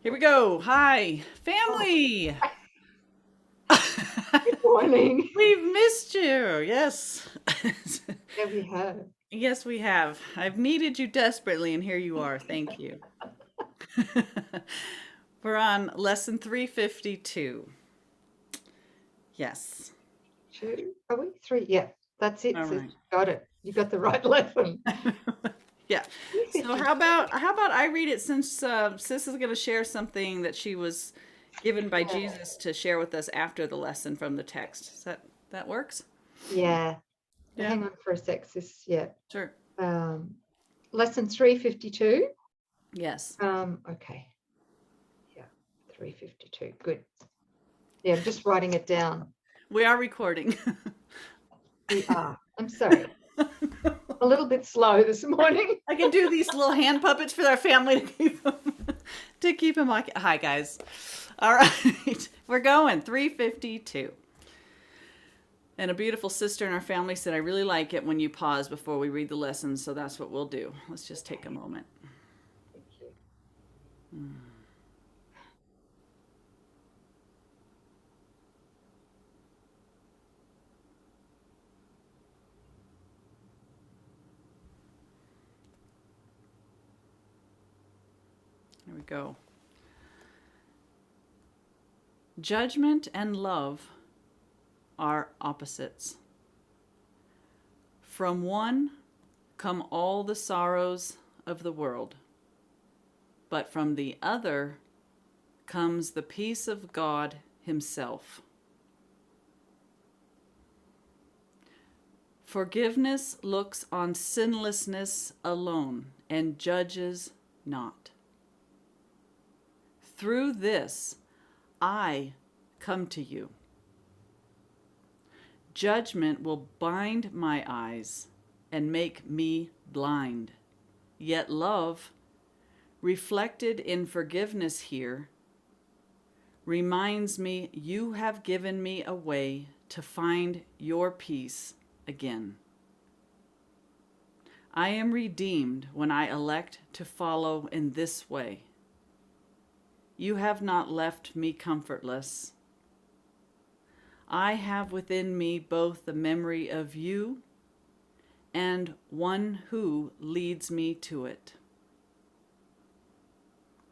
Here we go. Hi, Oh, family. good morning. We've missed you. Yes. Yeah, we have. Yes, we have. I've needed you desperately, and here you are. Thank you. We're on lesson 352. Yes. Two, are we? Three. Yeah, that's it, All sis. right. Got it. You got the right lesson. Yeah. So 352. how about I read it since Sis is going to share something that she was given by Yeah. Jesus to share with us after the lesson from the text. That works? Yeah. Yeah. Hang on for a sec, sis. Yeah. Sure. Um, lesson 352. Yes. Okay. Yeah. 352. Good. Yeah, I'm just writing it down. We are recording. We are. I'm sorry. A little bit slow this morning. I can do these little hand puppets for our family to keep them Hi guys. All right. We're going 352. And a beautiful sister in our family said I really like it when you pause before we read the lessons, so that's what we'll do. Let's just take a moment. Thank you. Here we go. Judgment and love are opposites. From one come all the sorrows of the world, but from the other comes the peace of God Himself. Forgiveness looks on sinlessness alone and judges not. Through this, I come to you. Judgment will bind my eyes and make me blind. Yet love, reflected in forgiveness here, reminds me you have given me a way to find your peace again. I am redeemed when I elect to follow in this way. You have not left me comfortless. I have within me both the memory of you and one who leads me to it.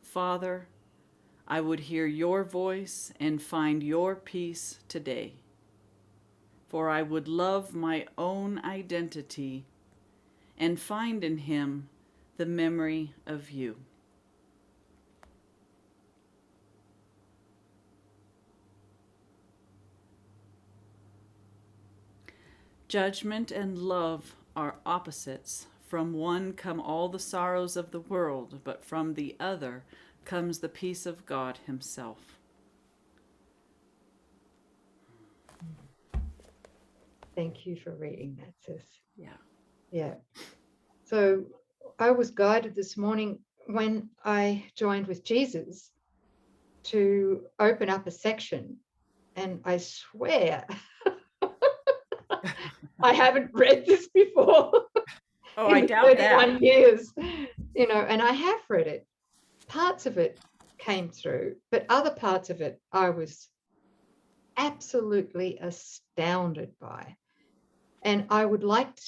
Father, I would hear your voice and find your peace today, for I would love my own identity and find in him the memory of you. Judgment and love are opposites. From one come all the sorrows of the world, but from the other comes the peace of God Himself. Thank you for reading that, sis. Yeah. Yeah. So I was guided this morning when I joined with Jesus to open up a section, and I swear I haven't read this before Oh, I in doubt that. 31 years, and I have read it. Parts of it came through, but other parts of it I was absolutely astounded by. And I would like to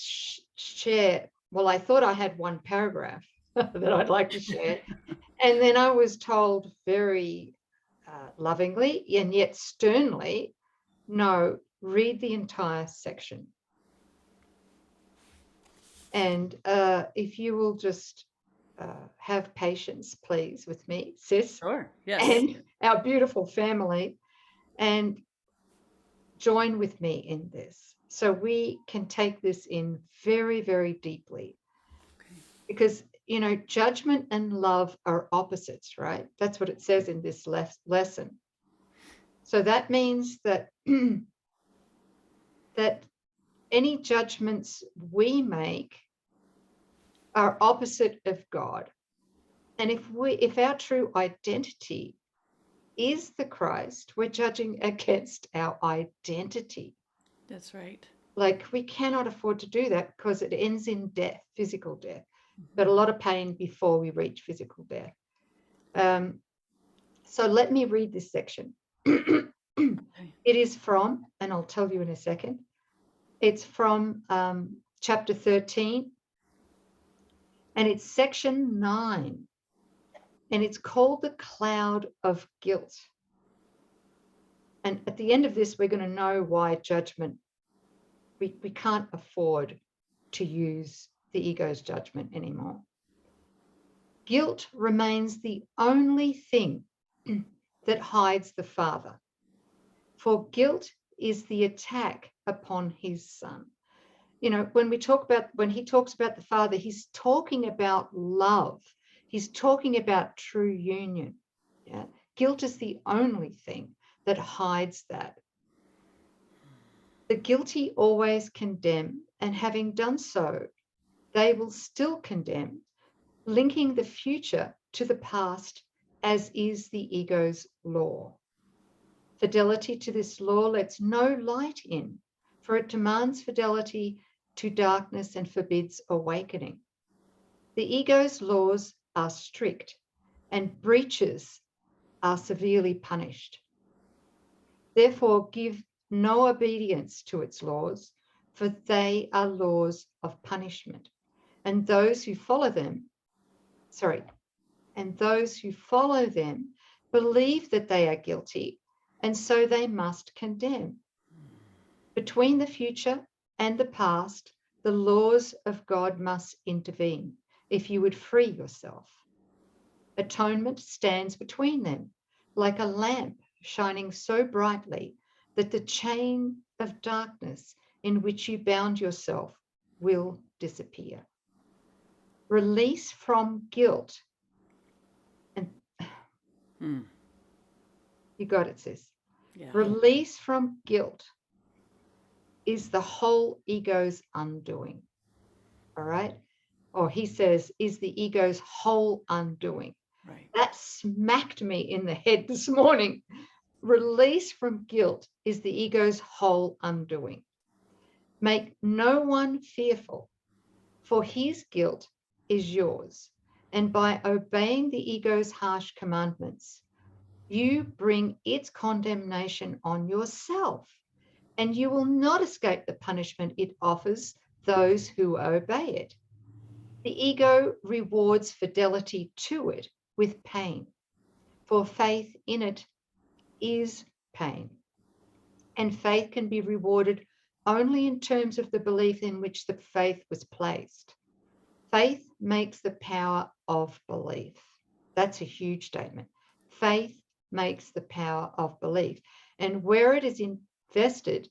share. Well, I thought I had one paragraph that I'd like to share. And then I was told very lovingly and yet sternly, no, read the entire section. And if you will just have patience, please, with me, sis, Sure. Yes. and our beautiful family, and join with me in this so we can take this in very, very deeply. Okay. Because, judgment and love are opposites, right? That's what it says in this lesson. So that means that that any judgments we make are opposite of God. And if our true identity is the Christ, we're judging against our identity. That's right. Like, we cannot afford to do that because it ends in death, physical death, but a lot of pain before we reach physical death. So let me read this section. It is from, and I'll tell you in a second, it's from chapter 13, and it's section 9, and it's called the cloud of guilt. And at the end of this, we're going to know why judgment, we can't afford to use the ego's judgment anymore. Guilt remains the only thing that hides the Father, for guilt is the attack upon his Son. You know, when he talks about the Father, he's talking about love. He's talking about true union. Yeah? Guilt is the only thing that hides that. The guilty always condemn, and having done so, they will still condemn, linking the future to the past, as is the ego's law. Fidelity to this law lets no light in, for it demands fidelity to darkness and forbids awakening. The ego's laws are strict, and breaches are severely punished. Therefore, give no obedience to its laws, for they are laws of punishment. And those who follow them believe that they are guilty, and so they must condemn. Between the future and the past, the laws of God must intervene if you would free yourself. Atonement stands between them, like a lamp shining so brightly that the chain of darkness in which you bound yourself will disappear. Release from guilt. And you got it, sis. Yeah. Release from guilt is the whole ego's undoing. All right? Or he says, is the ego's whole undoing. Right. That smacked me in the head this morning. Release from guilt is the ego's whole undoing. Make no one fearful, for his guilt is yours. And by obeying the ego's harsh commandments, you bring its condemnation on yourself, and you will not escape the punishment it offers those who obey it. The ego rewards fidelity to it with pain, for faith in it is pain. And faith can be rewarded only in terms of the belief in which the faith was placed. Faith makes the power of belief. That's a huge statement. Faith makes the power of belief. And where it is invested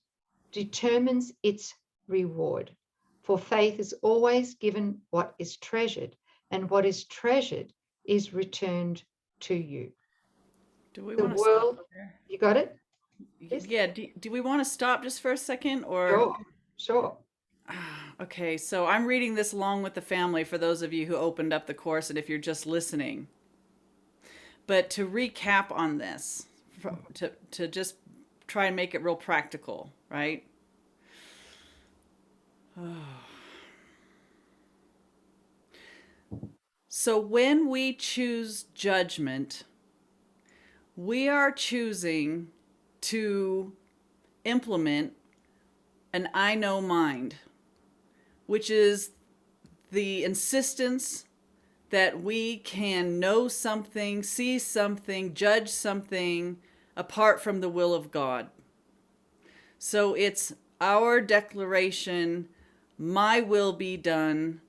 determines its reward. For faith is always given what is treasured, and what is treasured is returned to you. Do we The want to world, stop there? you got it? Yes. Yeah. Do we want to stop just for a second, or? Sure. Okay, so I'm reading this along with the family for those of you who opened up the course and if you're just listening. But to recap on this, to just try and make it real practical, right? So when we choose judgment, we are choosing to implement an I know mind, which is the insistence that we can know something, see something, judge something apart from the will of God. So it's our declaration, my will be done,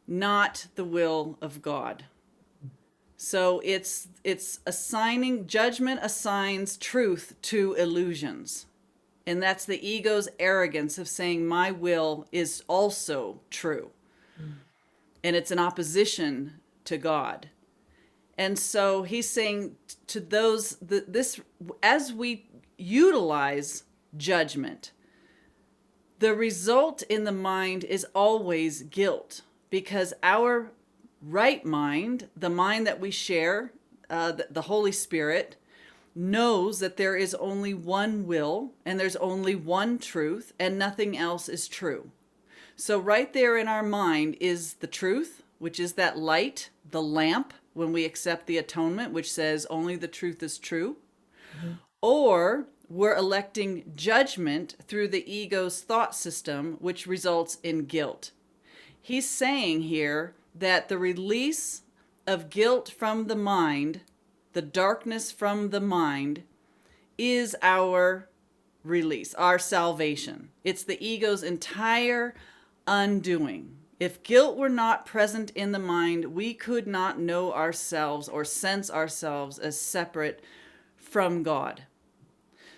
not the will of God. So it's assigning, judgment assigns truth to illusions. And that's the ego's arrogance of saying my will is also true. And it's in opposition to God. And so he's saying to those, this, as we utilize judgment, the result in the mind is always guilt, because our right mind, the mind that we share, the Holy Spirit, knows that there is only one will and there's only one truth and nothing else is true. So right there in our mind is the truth, which is that light, the lamp, when we accept the atonement, which says only the truth is true, or we're electing judgment through the ego's thought system, which results in guilt. He's saying here that the release of guilt from the mind, the darkness from the mind, is our release, our salvation. It's the ego's entire undoing. If guilt were not present in the mind, we could not know ourselves or sense ourselves as separate from God.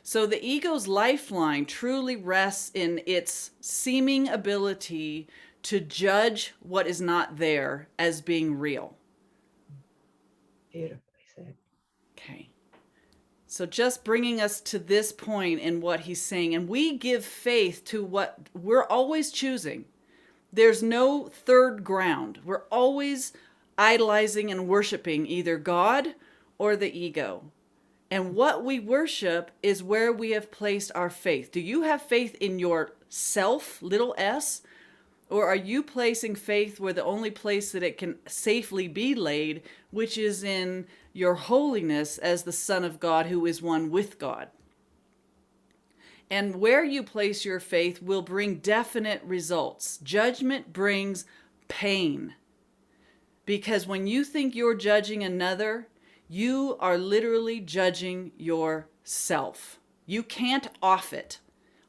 So the ego's lifeline truly rests in its seeming ability to judge what is not there as being real. Beautifully said. Okay. So just bringing us to this point in what he's saying, and we give faith to what we're always choosing. There's no third ground. We're always idolizing and worshiping either God or the ego. And what we worship is where we have placed our faith. Do you have faith in yourself, little s? Or are you placing faith where the only place that it can safely be laid, which is in your holiness as the Son of God who is one with God? And where you place your faith will bring definite results. Judgment brings pain. Because when you think you're judging another, you are literally judging yourself. You can't off it.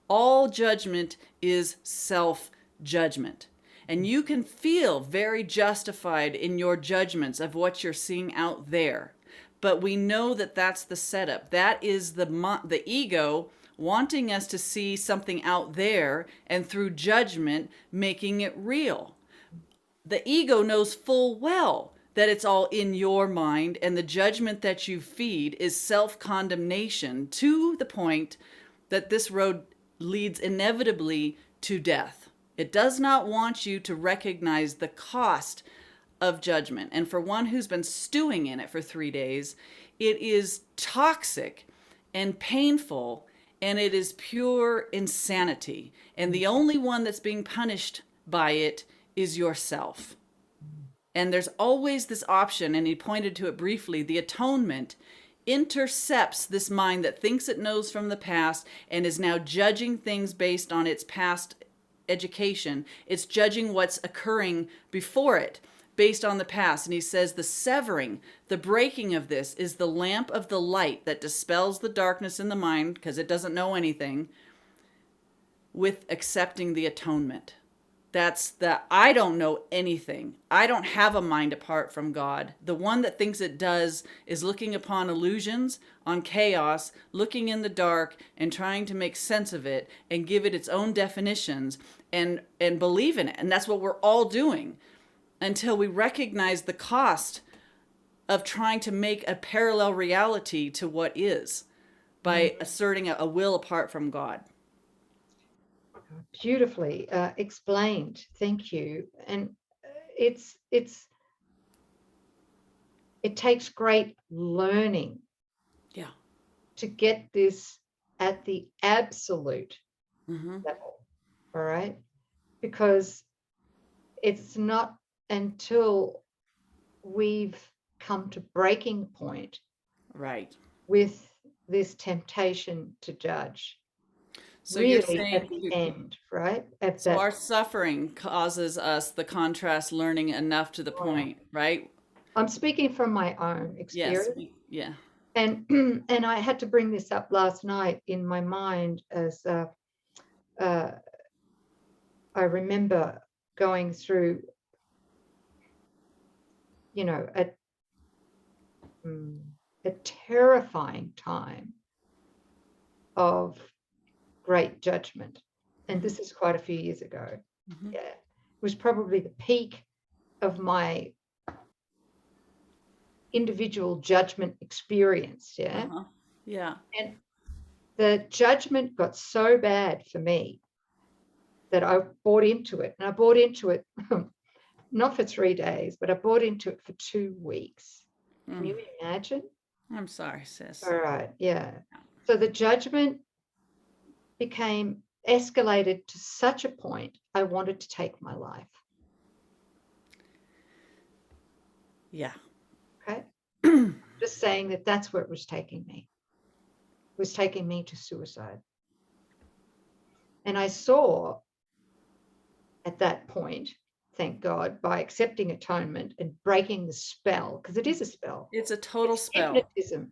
All judgment is self-judgment. And you can feel very justified in your judgments of what you're seeing out there. But we know that that's the setup. That is the ego wanting us to see something out there, and through judgment, making it real. The ego knows full well that it's all in your mind, and the judgment that you feed is self-condemnation to the point that this road leads inevitably to death. It does not want you to recognize the cost of judgment. And for one who's been stewing in it for 3 days, it is toxic and painful, and it is pure insanity. And the only one that's being punished by it is yourself. And there's always this option, and he pointed to it briefly, the atonement intercepts this mind that thinks it knows from the past and is now judging things based on its past education. It's judging what's occurring before it based on the past. And he says the severing, the breaking of this is the lamp of the light that dispels the darkness in the mind, because it doesn't know anything, with accepting the atonement. That's the I don't know anything. I don't have a mind apart from God. The one that thinks it does is looking upon illusions, on chaos, looking in the dark and trying to make sense of it and give it its own definitions and believe in it. And that's what we're all doing until we recognize the cost of trying to make a parallel reality to what is by asserting a will apart from God. Beautifully explained. Thank you. And it takes great learning to get this at the absolute level. All right. Because it's not until we've come to breaking point with this temptation to judge. So really you're saying at the end, right? So our suffering causes us the contrast learning enough to the point, right? I'm speaking from my own experience. Yes, yeah. And I had to bring this up last night in my mind as I remember going through, a terrifying time of great judgment. And this is quite a few years ago. Yeah. It was probably the peak of my individual judgment experience. Yeah. Yeah. And the judgment got so bad for me that I bought into it. And I bought into it not for 3 days, but I bought into it for 2 weeks. Can you imagine? I'm sorry, sis. All right. Yeah. So the judgment escalated to such a point I wanted to take my life. Yeah. Okay. Just saying that that's where it was taking me. It was taking me to suicide. And I saw at that point, thank God, by accepting atonement and breaking the spell, because it is a spell. It's a total It's spell. hypnotism,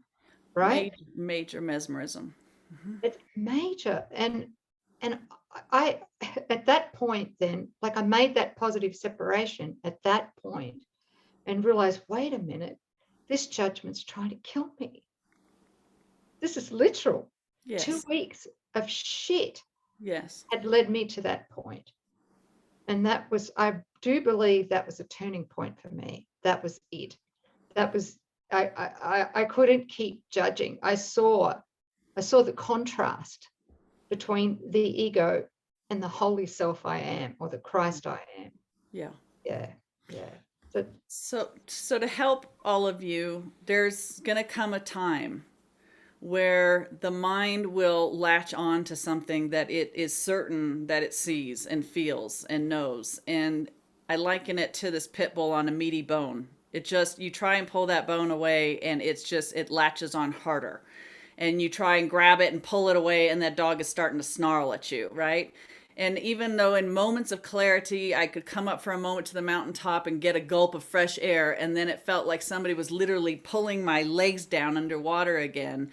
right? Major mesmerism. It's major. And I at that point then, like I made that positive separation at that point and realized, wait a minute, this judgment's trying to kill me. This is literal. Yes. 2 weeks of shit Yes. had led me to that point. And that was, I do believe that was a turning point for me. That was it. That was, I couldn't keep judging. I saw the contrast between the ego and the holy self I am, or the Christ I am. Yeah. Yeah. So to help all of you, there's going to come a time where the mind will latch on to something that it is certain that it sees and feels and knows. And I liken it to this pit bull on a meaty bone. It just, you try and pull that bone away and it latches on harder. And you try and grab it and pull it away and that dog is starting to snarl at you, right? And even though in moments of clarity, I could come up for a moment to the mountaintop and get a gulp of fresh air, and then it felt like somebody was literally pulling my legs down underwater again.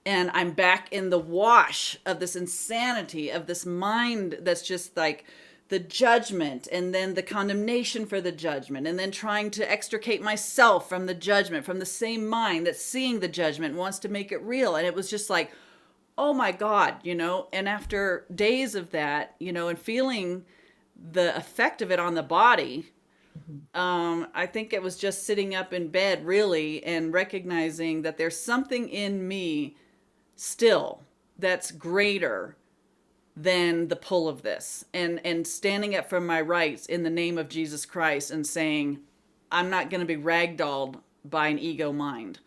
And I'm back in the wash of this insanity of this mind that's just like the judgment and then the condemnation for the judgment, and then trying to extricate myself from the judgment, from the same mind that's seeing the judgment and wants to make it real. And it was just like, oh my God, and after days of that, and feeling the effect of it on the body, I think it was just sitting up in bed really and recognizing that there's something in me still that's greater than the pull of this, and standing up for my rights in the name of Jesus Christ and saying, I'm not going to be ragdolled by an ego mind.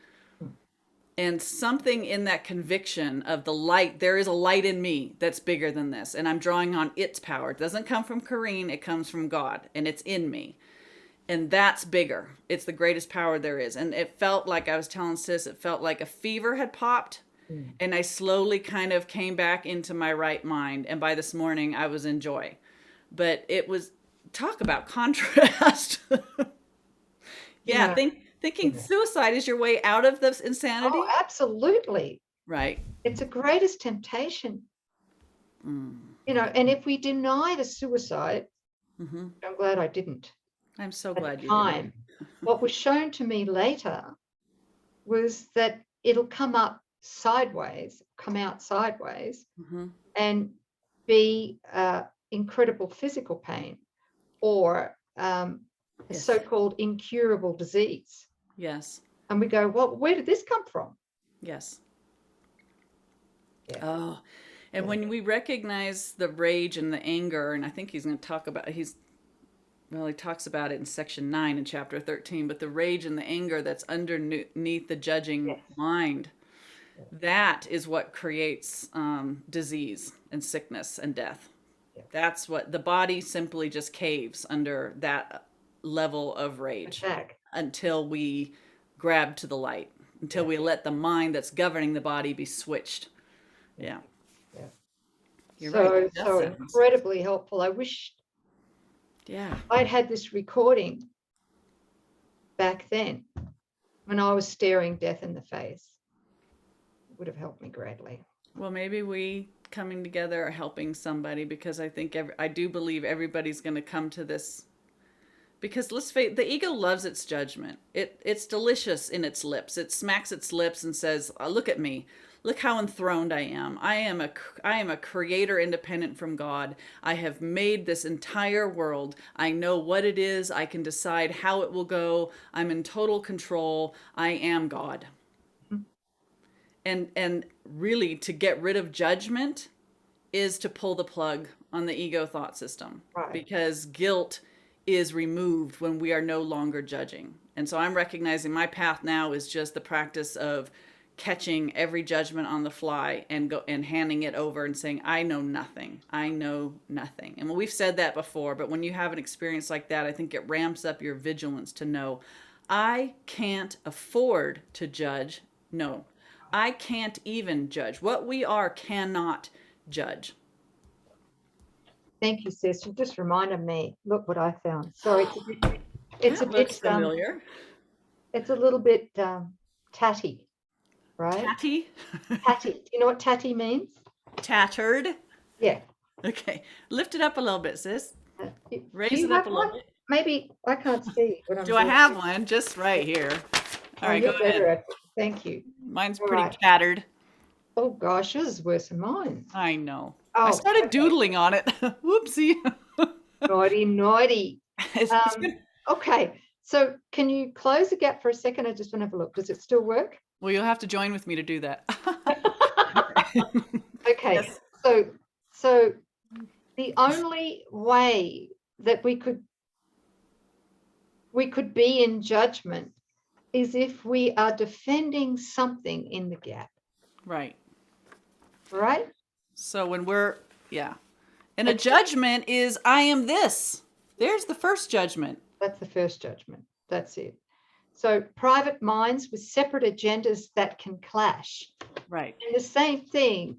And something in that conviction of the light, there is a light in me that's bigger than this, and I'm drawing on its power. It doesn't come from Coreen, it comes from God, and it's in me. And that's bigger. It's the greatest power there is. And it felt like, I was telling Sis, it felt like a fever had popped, and I slowly kind of came back into my right mind. And by this morning, I was in joy. But it was, talk about contrast. Thinking suicide is your way out of this insanity. Oh, absolutely. Right. It's the greatest temptation. And if we deny the suicide, I'm glad I didn't. I'm so glad you didn't. What was shown to me later was that it'll come out sideways, and be incredible physical pain, or a so-called incurable disease. Yes. And we go, well, where did this come from? Yes. Yeah. Oh, and when we recognize the rage and the anger, and I think he's going to talk about, he talks about it in section 9 in chapter 13, but the rage and the anger that's underneath the judging mind, that is what creates disease and sickness and death. That's what the body simply just caves under, that level of rage, until we grab to the light, until we let the mind that's governing the body be switched. Yeah. You're right. So incredibly helpful. I wish I'd had this recording back then when I was staring death in the face. It would have helped me greatly. Well, maybe we coming together are helping somebody, because I think I do believe everybody's going to come to this, because let's face, the ego loves its judgment. It's delicious in its lips. It smacks its lips and says, oh, look at me. Look how enthroned I am. I am a creator independent from God. I have made this entire world. I know what it is. I can decide how it will go. I'm in total control. I am God. And really, to get rid of judgment is to pull the plug on the ego thought system, because guilt is removed when we are no longer judging. And so I'm recognizing my path now is just the practice of catching every judgment on the fly and handing it over and saying, I know nothing. I know nothing. And we've said that before, but when you have an experience like that, I think it ramps up your vigilance to know I can't afford to judge. No, I can't even judge. What we are cannot judge. Thank you, sis. You just reminded me. Look what I found. So it's a That looks bit familiar. it's a little bit tatty, right? Tatty? Tatty. Do you know what tatty means? Tattered. Yeah. Okay. Lift it up a little bit, sis. Do Raise you it up have a one? little bit. Maybe I can't see what I'm Do I doing. have one? Just right here. All Oh, right, go you're better ahead. at it. Thank you. Mine's All pretty right. tattered. Oh gosh, yours is worse than mine. I know. I Oh, started okay. doodling on it. Whoopsie. Naughty, naughty. It's good. Okay. So can you close the gap for a second? I just want to have a look. Does it still work? Well, you'll have to join with me to do that. Okay. Yes. So the only way that we could be in judgment is if we are defending something in the gap, Right. right? So when yeah. And a judgment is, I am this. There's the first judgment. That's the first judgment. That's it. So private minds with separate agendas that can clash. Right. And the same thing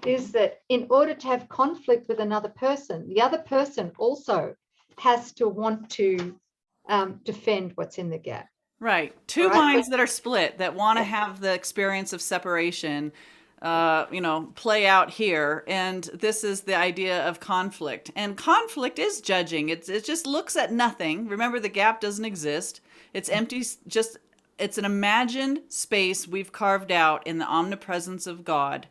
is that in order to have conflict with another person, the other person also has to want to defend what's in the gap. Right. Two Right? minds that are split that want to have the experience of separation, play out here. And this is the idea of conflict. And conflict is judging. It just looks at nothing. Remember, the gap doesn't exist. It's empty, it's an imagined space we've carved out in the omnipresence of God,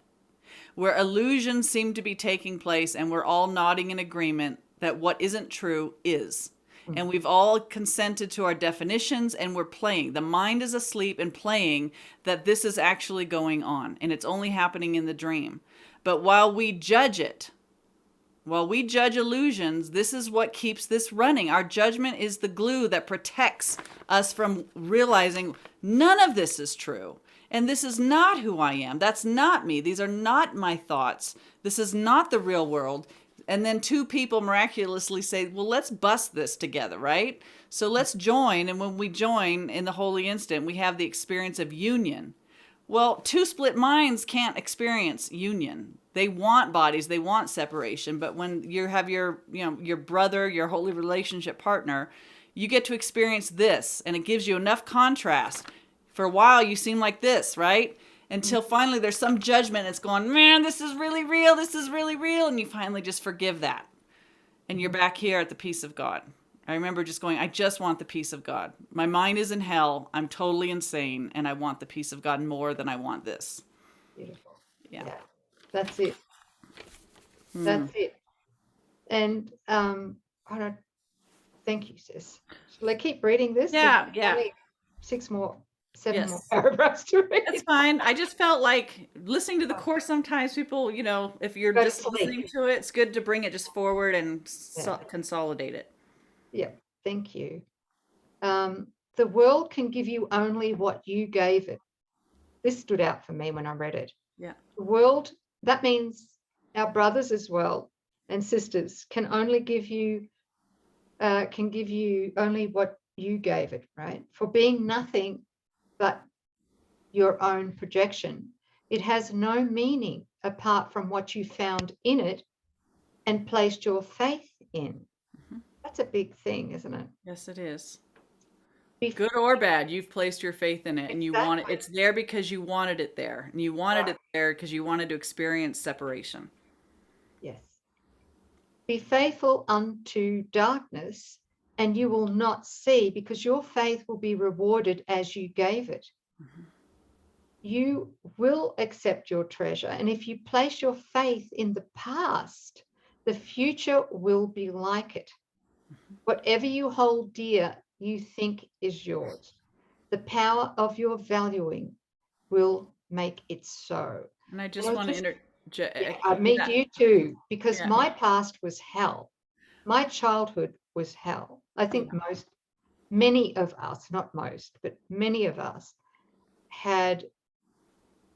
where illusions seem to be taking place, and we're all nodding in agreement that what isn't true is. And we've all consented to our definitions, and we're playing. The mind is asleep and playing that this is actually going on, and it's only happening in the dream. But while we judge it, while we judge illusions, this is what keeps this running. Our judgment is the glue that protects us from realizing none of this is true. And this is not who I am. That's not me. These are not my thoughts. This is not the real world. And then two people miraculously say, well, let's bust this together, right? So let's join. And when we join in the holy instant, we have the experience of union. Well, two split minds can't experience union. They want bodies, they want separation. But when you have your brother, your holy relationship partner, you get to experience this, and it gives you enough contrast. For a while, you seem like this, right? Until finally there's some judgment. It's going, man, this is really real. This is really real. And you finally just forgive that. And you're back here at the peace of God. I remember just going, I just want the peace of God. My mind is in hell. I'm totally insane. And I want the peace of God more than I want this. Beautiful. Yeah. That's it. That's it. And I don't thank you, sis. Shall I keep reading this? Yeah. Only 7 more Yes. paragraphs to read. That's fine. I just felt like listening to the course sometimes people, if you're Go to just sleep. listening to it, it's good to bring it just forward and consolidate it. Yeah, thank you. The world can give you only what you gave it. This stood out for me when I read it. Yeah. The world, that means our brothers as well and sisters can only give you only what you gave it, right? For being nothing but your own projection. It has no meaning apart from what you found in it and placed your faith in. Mm-hmm. That's a big thing, isn't it? Yes, it is. Good or bad, you've placed your faith in it, and you want it. It's there because you wanted it there, and you wanted it there because you wanted to experience separation. Yes. Be faithful unto darkness, and you will not see, because your faith will be rewarded as you gave it. Mm-hmm. You will accept your treasure, and if you place your faith in the past, the future will be like it. Mm-hmm. Whatever you hold dear, you think is yours. The power of your valuing will make it so. And I just want to interject. I meet you too, because my past was hell. My childhood was hell. I think many of us, not most, but many of us had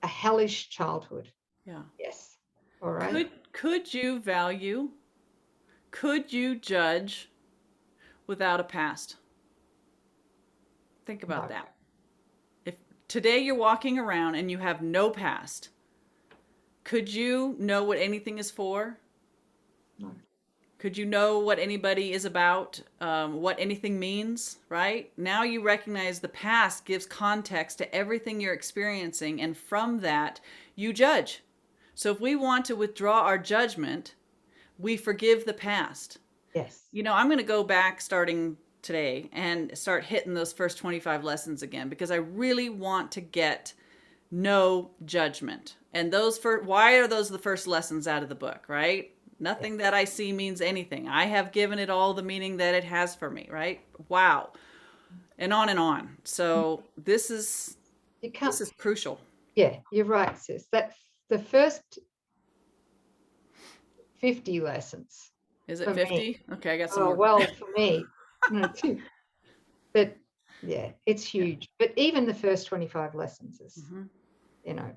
a hellish childhood. Yeah. Yes. All right. Could you judge without a past? Think about No. that. If today you're walking around and you have no past, could you know what anything is for? No. Could you know what anybody is about, what anything means, right? Now you recognize the past gives context to everything you're experiencing, and from that, you judge. So if we want to withdraw our judgment, we forgive the past. Yes. You know, I'm going to go back starting today and start hitting those first 25 lessons again because I really want to get no judgment. And why are those the first lessons out of the book, right? Nothing that I see means anything. I have given it all the meaning that it has for me, right? Wow. And on and on. So this is crucial. Yeah, you're right, sis. That's the first 50 lessons. Is it 50? Okay, I got some Oh, more. well, for me, no, but yeah, it's huge. But even the first 25 lessons is,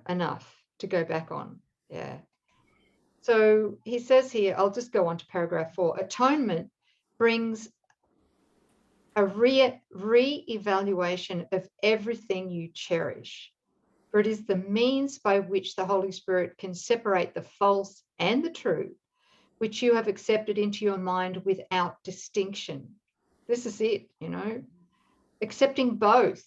enough to go back on. Yeah. So he says here, I'll just go on to paragraph 4. Atonement brings a re-evaluation of everything you cherish, for it is the means by which the Holy Spirit can separate the false and the true, which you have accepted into your mind without distinction. This is it, accepting both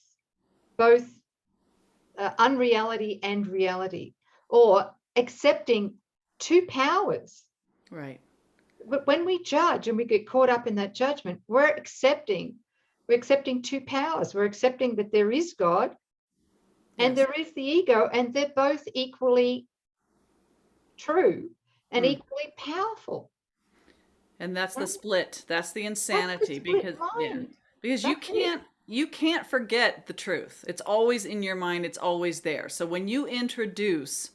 unreality and reality, or accepting two powers. Right. But when we judge and we get caught up in that judgment, we're accepting two powers. We're accepting that there is God and there is the ego, and they're both equally true and equally powerful. And that's the split. That's the insanity. Because you can't forget the truth. It's always in your mind. It's always there. So when you introduce,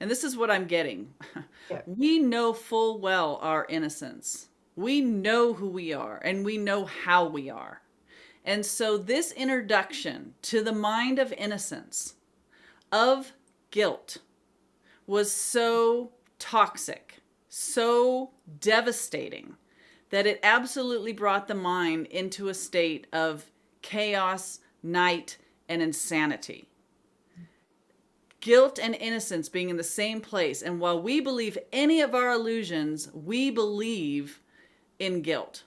and this is what I'm getting, we know full well our innocence. We know who we are and we know how we are. And so this introduction to the mind of innocence, of guilt, was so toxic, so devastating, that it absolutely brought the mind into a state of chaos, night, and insanity. Guilt and innocence being in the same place. And while we believe any of our illusions, we believe in guilt.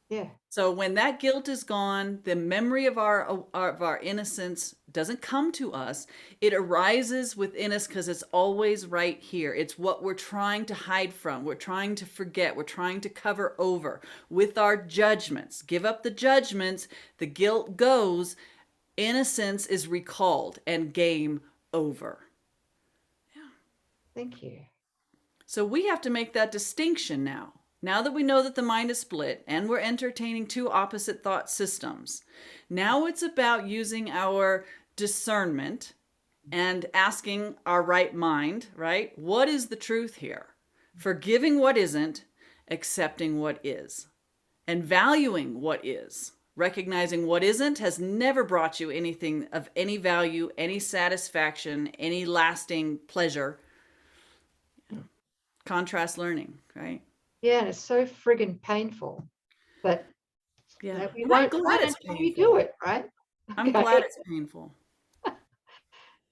Yeah. So when that guilt is gone, the memory of our innocence doesn't come to us. It arises within us because it's always right here. It's what we're trying to hide from. We're trying to forget. We're trying to cover over with our judgments. Give up the judgments. The guilt goes. Innocence is recalled and game over. Yeah. Thank you. So we have to make that distinction now. Now that we know that the mind is split and we're entertaining two opposite thought systems, now it's about using our discernment and asking our right mind, right? What is the truth here? Forgiving what isn't, accepting what is, and valuing what is. Recognizing what isn't has never brought you anything of any value, any satisfaction, any lasting pleasure. Contrast learning, right? Yeah, and it's so friggin' painful, but we I'm won't glad it's until painful. we do it, right? I'm glad it's painful.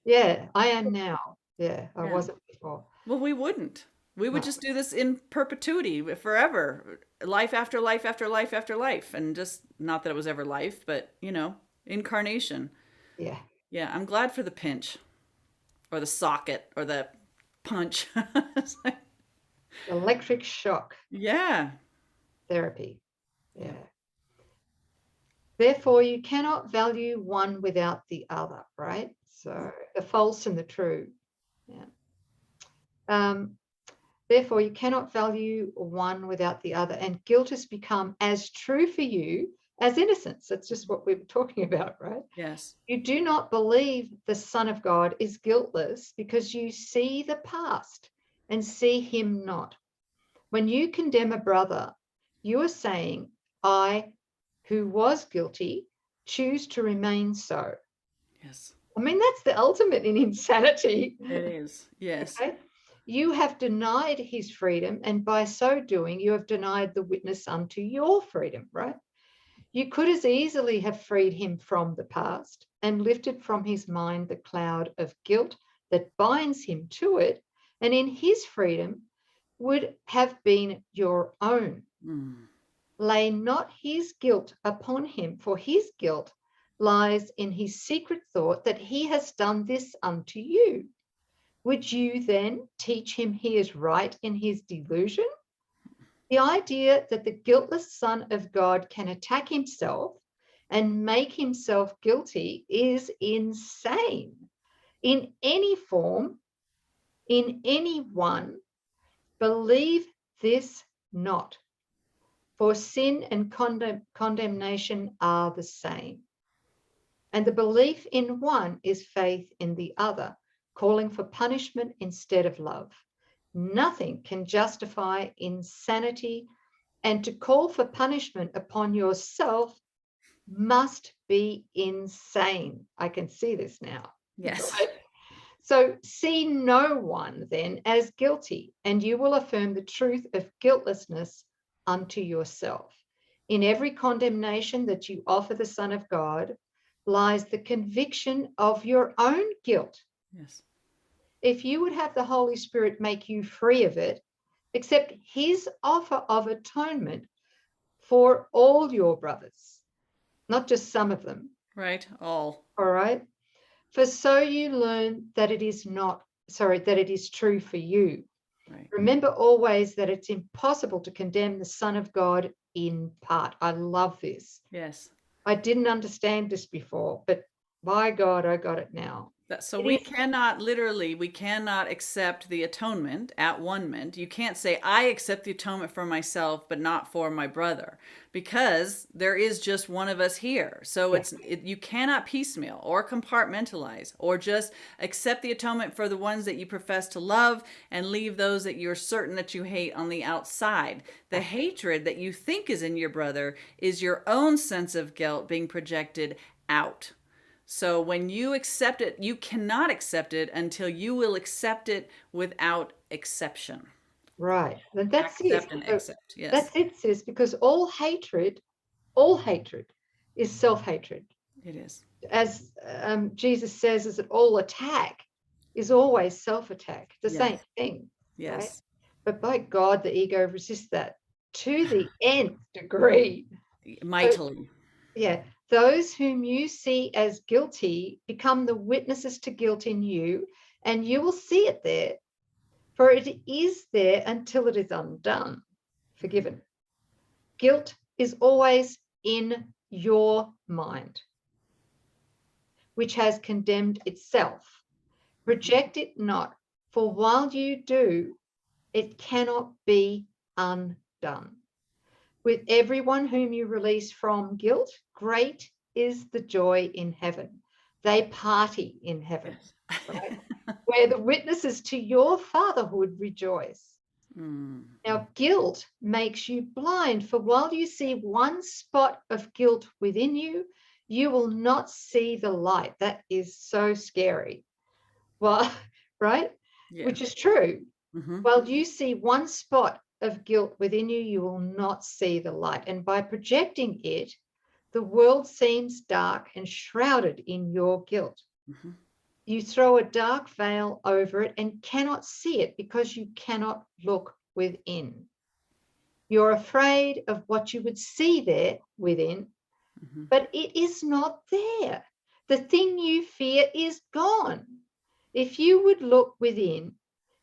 Yeah, I am now. Yeah, I wasn't before. Well, we wouldn't. We would just do this in perpetuity, forever, life after life after life after life, and just not that it was ever life, but incarnation. Yeah. Yeah, I'm glad for the pinch, or the socket, or the punch. Electric shock. Yeah. Therapy. Yeah. Therefore, you cannot value one without the other, right? So the false and the true. Yeah. Therefore, you cannot value one without the other, and guilt has become as true for you as innocence. That's just what we were talking about, right? Yes. You do not believe the Son of God is guiltless because you see the past and see him not. When you condemn a brother, you are saying, I, who was guilty, choose to remain so. Yes. I mean, that's the ultimate in insanity. It is. Yes. Okay? You have denied his freedom, and by so doing, you have denied the witness unto your freedom, right? You could as easily have freed him from the past and lifted from his mind the cloud of guilt that binds him to it, and in his freedom would have been your own. Lay not his guilt upon him, for his guilt lies in his secret thought that he has done this unto you. Would you then teach him he is right in his delusion? The idea that the guiltless Son of God can attack himself and make himself guilty is insane. In any form, in any one, believe this not. For sin and condemnation are the same. And the belief in one is faith in the other, calling for punishment instead of love. Nothing can justify insanity, and to call for punishment upon yourself must be insane. I can see this now. Yes. Right? So see no one then as guilty, and you will affirm the truth of guiltlessness unto yourself. In every condemnation that you offer the Son of God lies the conviction of your own guilt. Yes. If you would have the Holy Spirit make you free of it, accept his offer of atonement for all your brothers, not just some of them. Right. All. All right. For so you learn that it is true for you. Right. Remember always that it's impossible to condemn the Son of God in part. I love this. Yes. I didn't understand this before, but by God, I got it now. So we cannot accept the atonement at one-ment. You can't say, I accept the atonement for myself, but not for my brother, because there is just one of us here. So you cannot piecemeal or compartmentalize or just accept the atonement for the ones that you profess to love and leave those that you're certain that you hate on the outside. The hatred that you think is in your brother is your own sense of guilt being projected out. So when you accept it, you cannot accept it until you will accept it without exception. Right. And that's accept it. and accept. Yes. That's it, sis, because all hatred is self-hatred. It is. As Jesus says, is that all attack is always self-attack. The same thing. Yes. Right? But by God, the ego resists that to the nth degree. Mightily. So, those whom you see as guilty become the witnesses to guilt in you, and you will see it there, for it is there until it is undone, forgiven. Guilt is always in your mind, which has condemned itself. Reject it not, for while you do, it cannot be undone. With everyone whom you release from guilt, great is the joy in heaven. They party in heaven, right? Where the witnesses to your fatherhood rejoice. Now, guilt makes you blind, for while you see one spot of guilt within you, you will not see the light. That is so scary. Well, right? Yeah. Which is true. While you see one spot of guilt within you, you will not see the light. And by projecting it, the world seems dark and shrouded in your guilt. You throw a dark veil over it and cannot see it because you cannot look within. You're afraid of what you would see there within, but it is not there. The thing you fear is gone. If you would look within,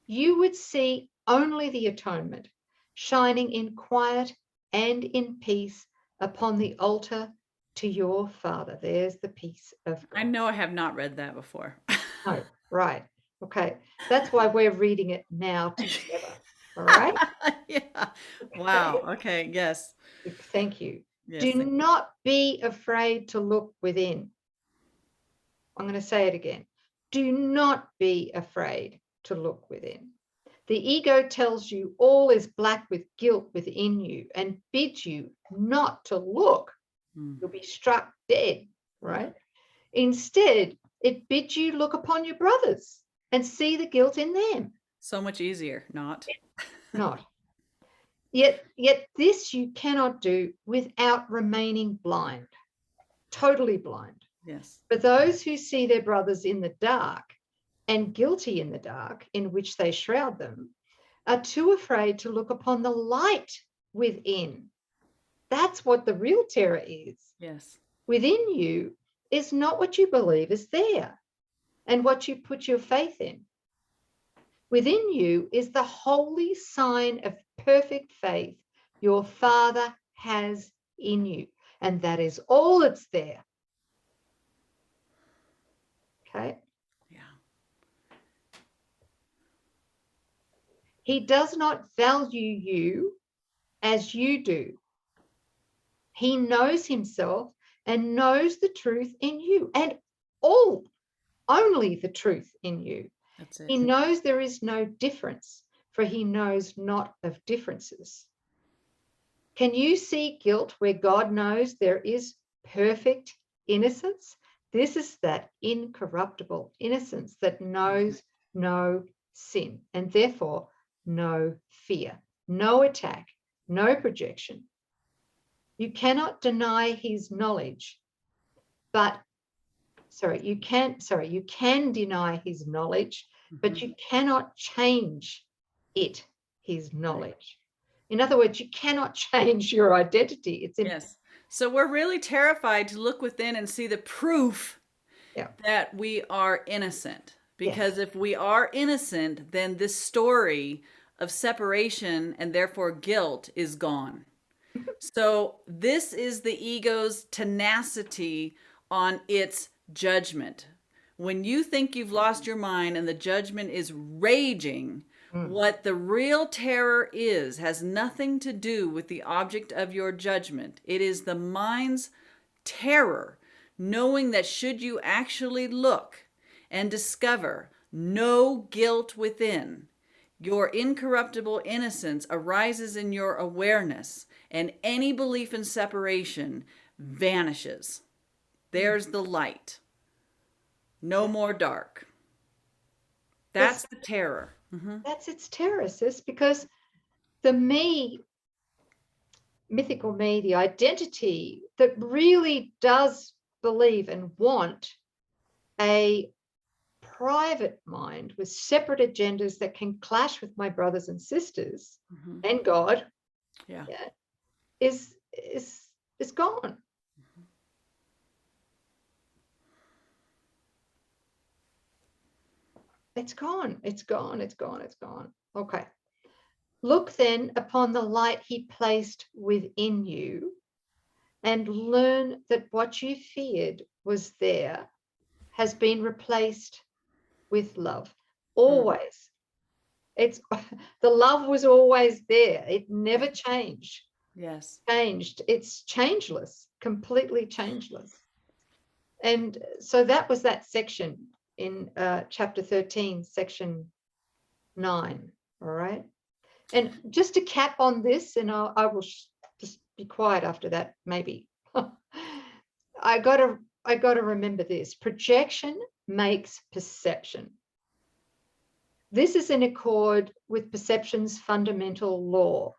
you would see only the atonement, shining in quiet and in peace upon the altar to your Father. There's the peace of God. I know I have not read that before. Oh, right. Okay. That's why we're reading it now together. All right? Yeah. Wow. Okay. Yes. Thank you. Yes, Do not be afraid to look within. I'm going to say it again. Do not be afraid to look within. The ego tells you all is black with guilt within you and bids you not to look. You'll be struck dead, right? Instead, it bids you look upon your brothers and see the guilt in them. So much easier, not. Not. Yet this you cannot do without remaining blind, totally blind. Yes. For those who see their brothers in the dark and guilty in the dark in which they shroud them are too afraid to look upon the light within. That's what the real terror is. Yes. Within you is not what you believe is there and what you put your faith in. Within you is the holy sign of perfect faith your Father has in you. And that is all that's there. Okay. Yeah. He does not value you as you do. He knows himself and knows the truth in you, and only the truth in you. That's it. He knows there is no difference, for he knows not of differences. Can you see guilt where God knows there is perfect innocence? This is that incorruptible innocence that knows no sin and therefore no fear, no attack, no projection. You cannot deny his knowledge, you can deny his knowledge, but you cannot change it, his knowledge. In other words, you cannot change your identity. It's yes. So we're really terrified to look within and see the proof that we are innocent. Because if we are innocent, then this story of separation and therefore guilt is gone. So this is the ego's tenacity on its judgment. When you think you've lost your mind and the judgment is raging, what the real terror is has nothing to do with the object of your judgment. It is the mind's terror, knowing that should you actually look and discover no guilt within, your incorruptible innocence arises in your awareness, and any belief in separation vanishes. There's the light. No more dark. That's the terror. That's its terror, sis, because the me, mythical me, the identity that really does believe and want a private mind with separate agendas that can clash with my brothers and sisters and God, is gone. It's gone. It's gone. It's gone. It's gone. Okay. Look then upon the light he placed within you and learn that what you feared was there has been replaced with love. Always. It's the love was always there. It never changed. Yes. Changed. It's changeless, completely changeless. And so that was that section in chapter 13, section 9. All right. And just to cap on this, and I will just be quiet after that, maybe. I got to remember this. Projection makes perception. This is in accord with perception's fundamental law.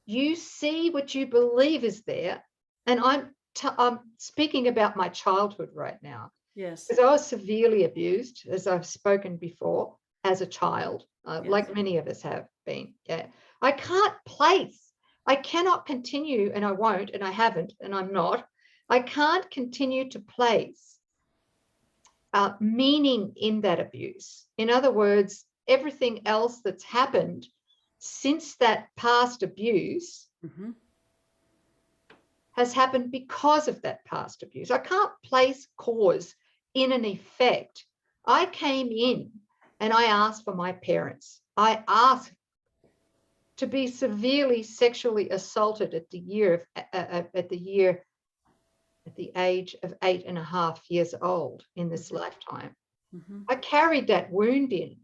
You see what you believe is there, and I'm speaking about my childhood right now. Yes. Because I was severely abused, as I've spoken before, as a child, like many of us have been. Yeah, I can't place. I cannot continue, and I won't, and I haven't, and I'm not. I can't continue to place meaning in that abuse. In other words, everything else that's happened since that past abuse has happened because of that past abuse. I can't place cause in an effect. I came in and I asked for my parents. I asked to be severely sexually assaulted at the age of 8.5 years old in this lifetime. I carried that wound in.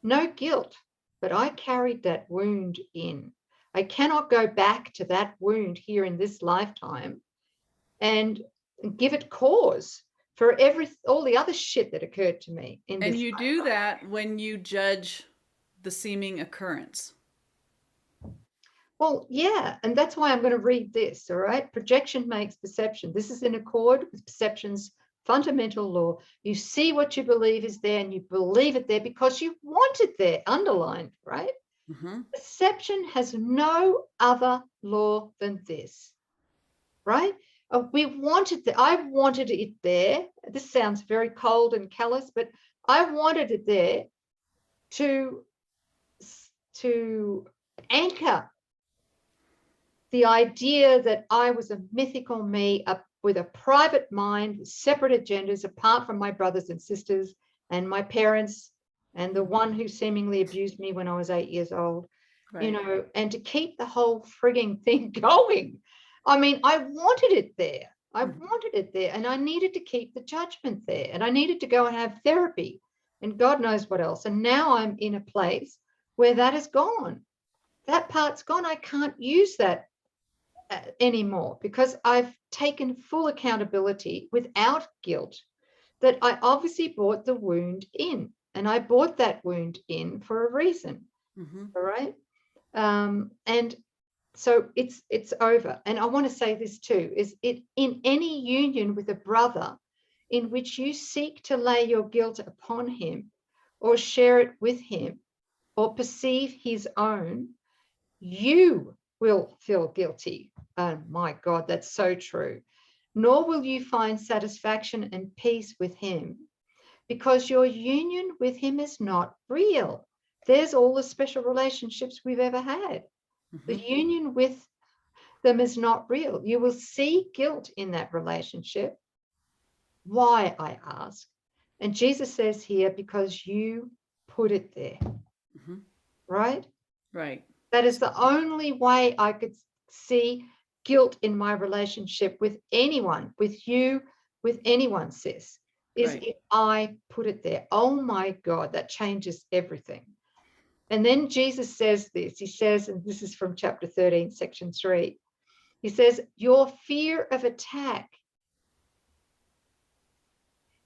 No guilt, but I carried that wound in. I cannot go back to that wound here in this lifetime and give it cause for all the other shit that occurred to me in this. And you do that when you judge the seeming occurrence. Well, yeah, and that's why I'm going to read this, all right? Projection makes perception. This is in accord with perception's fundamental law. You see what you believe is there, and you believe it there because you want it there, underlined, right? Mm-hmm. Perception has no other law than this, right? We wanted I wanted it there. This sounds very cold and callous, but I wanted it there to anchor the idea that I was a mythical me with a private mind, with separate agendas apart from my brothers and sisters and my parents and the one who seemingly abused me when I was 8 years old, Right. and to keep the whole frigging thing going. I mean, I wanted it there. I Mm-hmm. wanted it there, and I needed to keep the judgment there, and I needed to go and have therapy and God knows what else. And now I'm in a place where that is gone. That part's gone. I can't use that anymore because I've taken full accountability without guilt that I obviously brought the wound in, and I brought that wound in for a reason. Mm-hmm. All right. And so it's over. And I want to say this too, is it in any union with a brother in which you seek to lay your guilt upon him or share it with him or perceive his own, you will feel guilty. Oh my God, that's so true. Nor will you find satisfaction and peace with him because your union with him is not real. There's all the special relationships we've ever had. The Mm-hmm. union with them is not real. You will see guilt in that relationship. Why, I ask? And Jesus says here, because you put it there, Mm-hmm. right? Right. That is the only way I could see guilt in my relationship with anyone, with you, with anyone, sis, is Right. if I put it there. Oh my God, that changes everything. And then Jesus says this. He says, and this is from chapter 13, section 3. He says, your fear of attack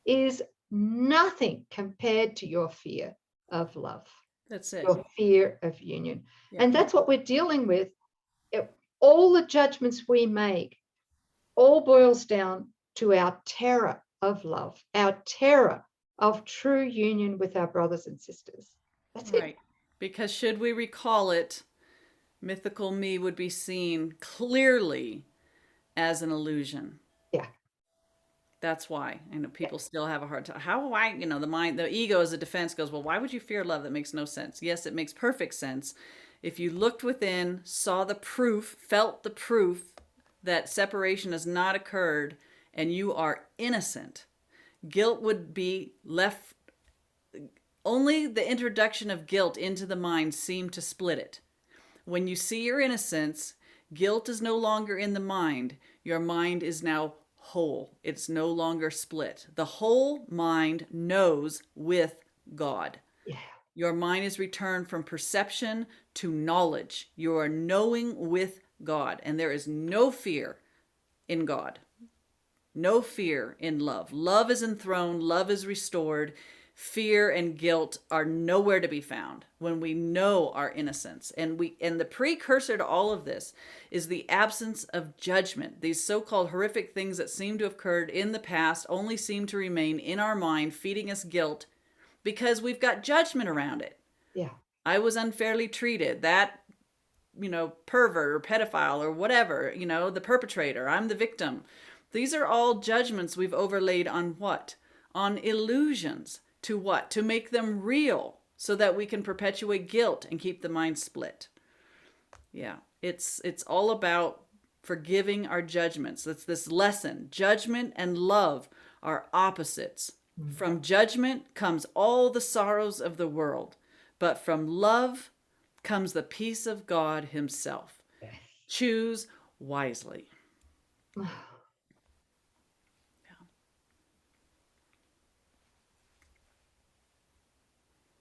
is nothing compared to your fear of love, That's it. your fear of union. Yeah. And that's what we're dealing with. All the judgments we make all boils down to our terror of love, our terror of true union with our brothers and sisters. That's it. Right. Because should we recall it, mythical me would be seen clearly as an illusion. Yeah. That's why. I know Yeah. people still have a hard time. How why, the mind, the ego as a defense goes, well, why would you fear love? That makes no sense. Yes, it makes perfect sense. If you looked within, saw the proof, felt the proof that separation has not occurred and you are innocent, guilt would be left. Only the introduction of guilt into the mind seemed to split it. When you see your innocence, guilt is no longer in the mind. Your mind is now whole. It's no longer split. The whole mind knows with God. Yeah. Your mind is returned from perception to knowledge. You are knowing with God, and there is no fear in God. No fear in love. Love is enthroned, love is restored. Fear and guilt are nowhere to be found when we know our innocence. And the precursor to all of this is the absence of judgment. These so-called horrific things that seem to have occurred in the past only seem to remain in our mind, feeding us guilt because we've got judgment around it. Yeah. I was unfairly treated. That, pervert or pedophile or whatever, the perpetrator. I'm the victim. These are all judgments we've overlaid on what? On illusions. To what? To make them real so that we can perpetuate guilt and keep the mind split. Yeah, it's all about forgiving our judgments. That's this lesson. Judgment and love are opposites. From judgment comes all the sorrows of the world, but from love comes the peace of God himself. Choose wisely.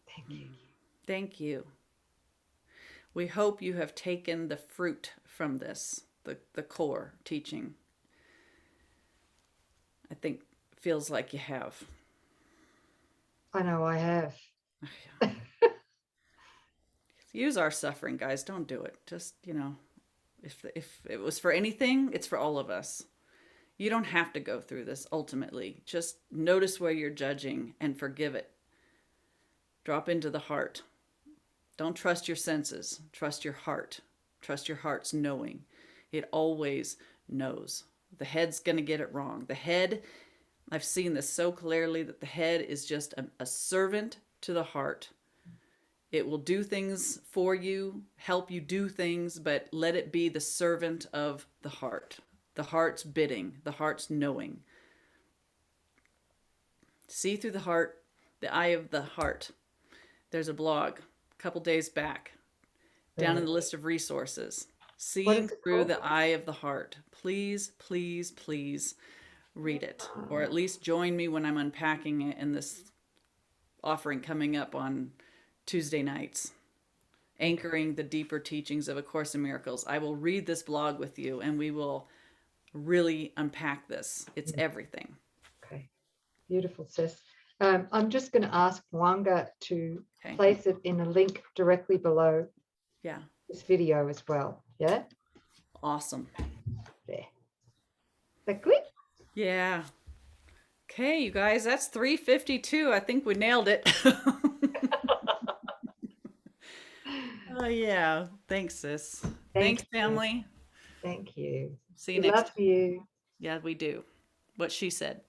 Thank you. Thank you. We hope you have taken the fruit from this, the core teaching. I think feels like you have. I know I have. use our suffering, guys. Don't do it. Just, if it was for anything, it's for all of us. You don't have to go through this ultimately. Just notice where you're judging and forgive it. Drop into the heart. Don't trust your senses. Trust your heart. Trust your heart's knowing. It always knows. The head's going to get it wrong. The head, I've seen this so clearly, that the head is just a servant to the heart. It will do things for you, help you do things, but let it be the servant of the heart. The heart's bidding, the heart's knowing. See through the heart, the eye of the heart. There's a blog a couple days back, down in the list of resources. Seeing through the eye of the heart. Please, please, please read it. Or at least join me when I'm unpacking it in this offering coming up on Tuesday nights. Anchoring the deeper teachings of A Course in Miracles. I will read this blog with you and we will really unpack this. It's everything. Okay. Beautiful, sis. I'm just going to ask Wanga to place it in a link directly below this video as well. Yeah? Awesome. There. Is that good? Yeah. Okay, you guys, that's 3:52. I think we nailed it. Oh, yeah. Thanks, sis. Thanks, family. Thank you. See you next time. Love you. Yeah, we do. What she said.